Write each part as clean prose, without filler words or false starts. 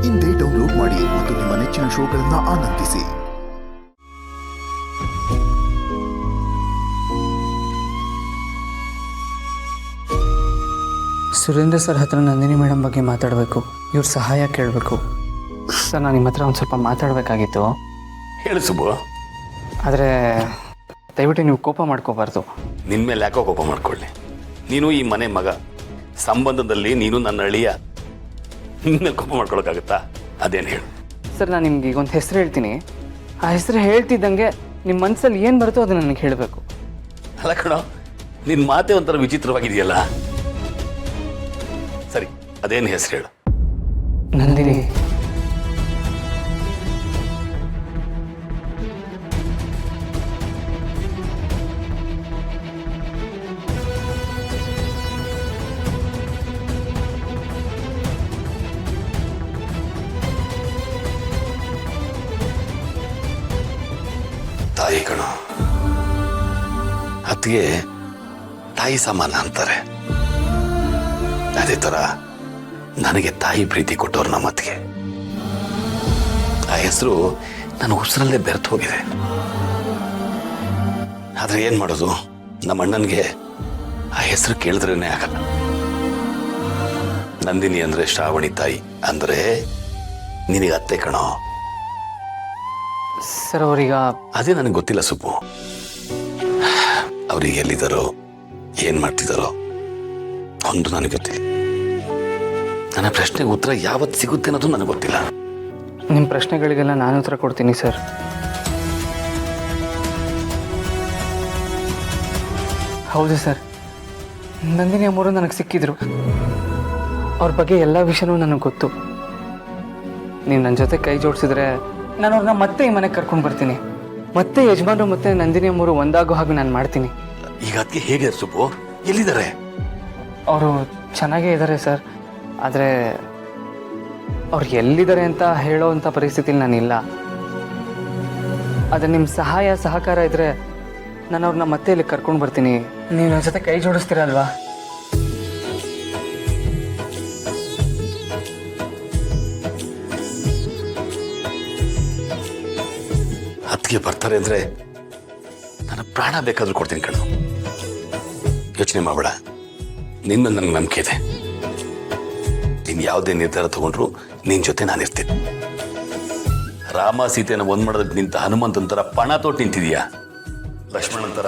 ಇಂದೇ ಡೌನ್ಲೋಡ್ ಮಾಡಿ ಮತ್ತು ನಿಮ್ಮ ನೆಚ್ಚಿನ ಶೋಗಳನ್ನು ಆನಂದಿಸಿ. ಸುರೇಂದ್ರ ಸರ್ ಹತ್ರ ನಂದಿನಿ ಮೇಡಮ್ ಬಗ್ಗೆ ಮಾತಾಡಬೇಕು. ಇವ್ರ ಸಹಾಯ ಕೇಳಬೇಕು. ಸರ್ ನಾನು ನಿಮ್ಮ ಹತ್ರ ಒಂದು ಸ್ವಲ್ಪ ಮಾತಾಡಬೇಕಾಗಿತ್ತು. ಹೇಳು ಸುಬ್ಬು. ಆದರೆ ದಯವಿಟ್ಟು ನೀವು ಕೋಪ ಮಾಡ್ಕೋಬಾರ್ದು. ನಿನ್ನ ಮೇಲೆ ಯಾಕೋ ಕೋಪ ಮಾಡ್ಕೊಳ್ಳಿ? ನೀನು ಈ ಮನೆ ಮಗ, ಸಂಬಂಧದಲ್ಲಿ ನೀನು ನನ್ನ ಅಳಿಯ. ನಿನ್ನ ಕೋಪ ಮಾಡ್ಕೊಳಕ್ಕಾಗತ್ತಾ? ಅದೇನು ಹೇಳು. ಸರ್ ನಾನು ನಿಮ್ಗೆ ಈಗ ಒಂದು ಹೆಸರು ಹೇಳ್ತೀನಿ. ಆ ಹೆಸರು ಹೇಳ್ತಿದ್ದಂಗೆ ನಿಮ್ಮ ಮನಸ್ಸಲ್ಲಿ ಏನು ಬರುತ್ತೋ ಅದನ್ನು ನನಗೆ ಹೇಳಬೇಕು. ಅಲ್ಲ ಕಣೋ, ನಿನ್ನ ಮಾತೆ ಒಂಥರ ವಿಚಿತ್ರವಾಗಿದೆಯಲ್ಲ. ಸರಿ, ಅದೇನು ಹೆಸರು ಹೇಳು. ನಂದಿನಿ. ತಾಯಿ ಕಣೋ, ಅತ್ತಿಗೆ ತಾಯಿ ಸಮಾನ ಅಂತಾರೆ. ಅದೇ ಥರ ನನಗೆ ತಾಯಿ ಪ್ರೀತಿ ಕೊಟ್ಟವ್ರು ನಮ್ಮ ಅತ್ತಿಗೆ. ಆ ಹೆಸರು ನನ್ನ ಉಸಿರಲ್ಲೇ ಬೆರೆತು ಹೋಗಿದೆ. ಆದರೆ ಏನು ಮಾಡೋದು, ನಮ್ಮ ಅಣ್ಣನಿಗೆ ಆ ಹೆಸರು ಕೇಳಿದ್ರೇನೆ ಆಗಲ್ಲ. ನಂದಿನಿ ಅಂದರೆ ಶ್ರಾವಣಿ ತಾಯಿ, ಅಂದರೆ ನಿನಗೆ ಅತ್ತೆ ಕಣೋ. ಸರ್ ಅವರೀಗ ಅದೇ ನನಗೆ ಗೊತ್ತಿಲ್ಲ ಸುಬ್ಬು. ಅವ್ರಿಗೆ ಎಲ್ಲಿದ್ದಾರೋ, ಏನು ಮಾಡ್ತಿದ್ದಾರೋ ಒಂದು ನನಗೆ ಗೊತ್ತಿಲ್ಲ. ನನ್ನ ಪ್ರಶ್ನೆಗೆ ಉತ್ತರ ಯಾವತ್ತು ಸಿಗುತ್ತೆ ಅನ್ನೋದು ನನಗೆ ಗೊತ್ತಿಲ್ಲ. ನಿಮ್ಮ ಪ್ರಶ್ನೆಗಳಿಗೆಲ್ಲ ನಾನು ಉತ್ತರ ಕೊಡ್ತೀನಿ ಸರ್. ಹೌದು ಸರ್, ನಂದಿನಿ ಅಮ್ಮವರು ನನಗೆ ಸಿಕ್ಕಿದ್ರು. ಅವ್ರ ಬಗ್ಗೆ ಎಲ್ಲ ವಿಷಯನೂ ನನಗೆ ಗೊತ್ತು. ನೀವು ನನ್ನ ಜೊತೆ ಕೈ ಜೋಡಿಸಿದ್ರೆ ನಾನು ಅವ್ರನ್ನ ಮತ್ತೆ ಈ ಮನೆಗೆ ಕರ್ಕೊಂಡು ಬರ್ತೀನಿ. ಮತ್ತೆ ಯಜಮಾನರು ಮತ್ತೆ ನಂದಿನಿ ಅಮ್ಮವರು ಒಂದಾಗೋ ಹಾಗೆ ನಾನು ಮಾಡ್ತೀನಿ. ಈಗ ಅದಕ್ಕೆ ಹೇಗೆ ಸುಬ್ಬು? ಎಲ್ಲಿದ್ದಾರೆ? ಅವರು ಚೆನ್ನಾಗೇ ಇದ್ದಾರೆ ಸರ್. ಆದರೆ ಅವ್ರು ಎಲ್ಲಿದ್ದಾರೆ ಅಂತ ಹೇಳೋ ಅಂಥ ಪರಿಸ್ಥಿತಿಲಿ ನಾನಿಲ್ಲ. ಆದರೆ ನಿಮ್ಮ ಸಹಾಯ ಸಹಕಾರ ಇದ್ದರೆ ನಾನು ಅವ್ರನ್ನ ಮತ್ತೆ ಇಲ್ಲಿ ಕರ್ಕೊಂಡು ಬರ್ತೀನಿ. ನೀವು ನನ್ನ ಜೊತೆ ಕೈ ಜೋಡಿಸ್ತೀರಲ್ವಾ? ಅದಕ್ಕೆ ಬರ್ತಾರೆ ಅಂದರೆ ನನ್ನ ಪ್ರಾಣ ಬೇಕಾದ್ರೂ ಕೊಡ್ತೀನಿ ಕಣೋ. ಯೋಚನೆ ಮಾಡಬೇಡ, ನಿನ್ನ ನನಗೆ ನಂಬಿಕೆ ಇದೆ. ನೀನು ಯಾವುದೇ ನಿರ್ಧಾರ ತಗೊಂಡ್ರು ನಿನ್ನ ಜೊತೆ ನಾನಿರ್ತೀನಿ. ರಾಮ ಸೀತೆನ ಒಂದ್ ಮಾಡೋದಕ್ಕೆ ನಿಂತ ಹನುಮಂತನ ಥರ ಪಣ ತೊಟ್ಟು ನಿಂತಿದೀಯಾ. ಲಕ್ಷ್ಮಣನ ಥರ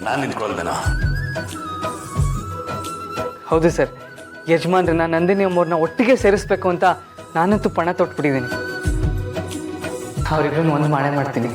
ನಾನು ನಿಂತ್ಕೊಳ್ಬೇನ? ಹೌದು ಸರ್, ಯಜಮಾನ್ರನ್ನ ನಂದಿನಿ ಅಮ್ಮವ್ರನ್ನ ಒಟ್ಟಿಗೆ ಸೇರಿಸ್ಬೇಕು ಅಂತ ನಾನಂತೂ ಪಣ ತೊಟ್ಬಿಟ್ಟಿದ್ದೀನಿ. ಅವರಿಬ್ಬರನ್ನು ಒಂದು ಮಾಡೇ ಮಾಡ್ತೀನಿ.